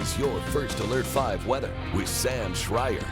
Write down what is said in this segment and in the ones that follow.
is your First Alert 5 weather with Sam Schreier.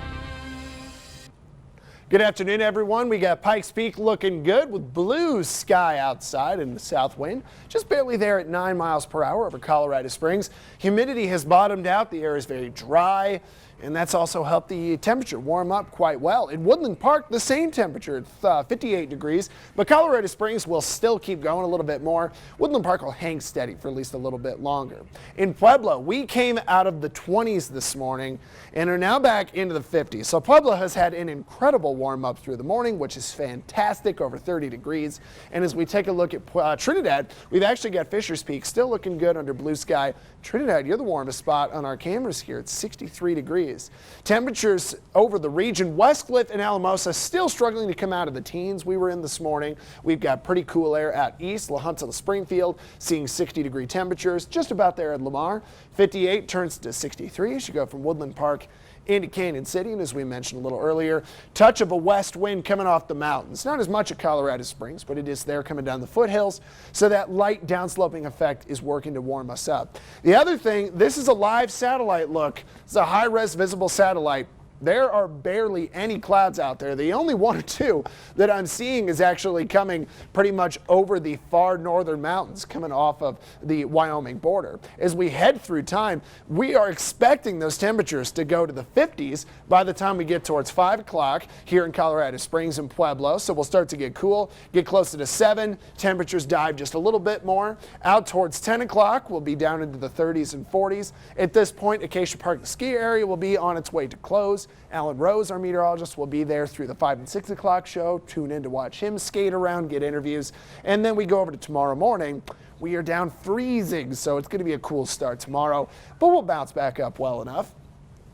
Good afternoon, everyone. We got Pikes Peak looking good with blue sky outside and the south wind just barely there at 9 miles per hour over Colorado Springs. Humidity has bottomed out. The air is very dry, and that's also helped the temperature warm up quite well. In Woodland Park, the same temperature at 58 degrees, but Colorado Springs will still keep going a little bit more. Woodland Park will hang steady for at least a little bit longer. In Pueblo, we came out of the 20s this morning and are now back into the 50s. So Pueblo has had an incredible warm up through the morning, which is fantastic, over 30 degrees. And as we take a look at Trinidad, we've actually got Fisher's Peak still looking good under blue sky. Trinidad, you're the warmest spot on our cameras here at 63 degrees. Temperatures over the region, Westcliff and Alamosa still struggling to come out of the teens we were in this morning. We've got pretty cool air out east. La Junta, Springfield seeing 60-degree temperatures, just about there at Lamar. 58 turns to 63 as you go from Woodland Park into Canyon City, and as we mentioned a little earlier, touch of a west wind coming off the mountains. Not as much at Colorado Springs, but it is there coming down the foothills, so that light downsloping effect is working to warm us up. The other thing, this is a live satellite look. It's a high-res visible satellite. There are barely any clouds out there. The only one or two that I'm seeing is actually coming pretty much over the far northern mountains coming off of the Wyoming border. As we head through time, we are expecting those temperatures to go to the 50s by the time we get towards 5 o'clock here in Colorado Springs and Pueblo. So we'll start to get cool, get closer to 7. Temperatures dive just a little bit more. Out towards 10 o'clock, we'll be down into the 30s and 40s. At this point, Acacia Park, the ski area, will be on its way to close. Alan Rose, our meteorologist, will be there through the 5 and 6 o'clock show. Tune in to watch him skate around, get interviews. And then we go over to tomorrow morning. We are down freezing, so it's going to be a cool start tomorrow, but we'll bounce back up well enough.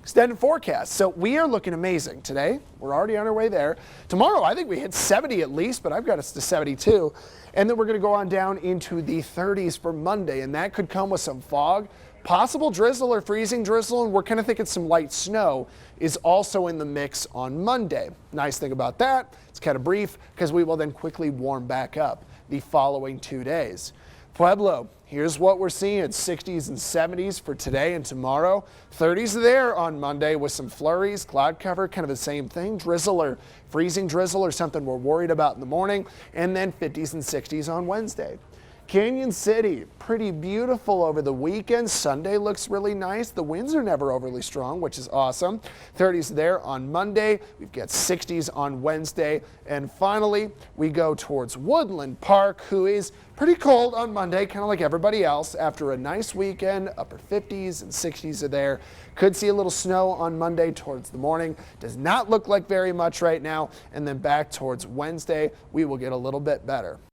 Extended forecast. So we are looking amazing today. We're already on our way there. Tomorrow, I think we hit 70 at least, but I've got us to 72. And then we're going to go on down into the 30s for Monday, and that could come with some fog. Possible drizzle or freezing drizzle, and we're kind of thinking some light snow is also in the mix on Monday. Nice thing about that, it's kind of brief because we will then quickly warm back up the following 2 days. Pueblo, here's what we're seeing, 60s and 70s for today and tomorrow. 30s there on Monday with some flurries, cloud cover, kind of the same thing, drizzle or freezing drizzle or something we're worried about in the morning, and then 50s and 60s on Wednesday. Canyon City, pretty beautiful over the weekend. Sunday looks really nice. The winds are never overly strong, which is awesome. 30s there on Monday. We've got 60s on Wednesday. And finally, we go towards Woodland Park, who is pretty cold on Monday, kind of like everybody else. After a nice weekend, upper 50s and 60s are there. Could see a little snow on Monday towards the morning. Does not look like very much right now. And then back towards Wednesday, we will get a little bit better.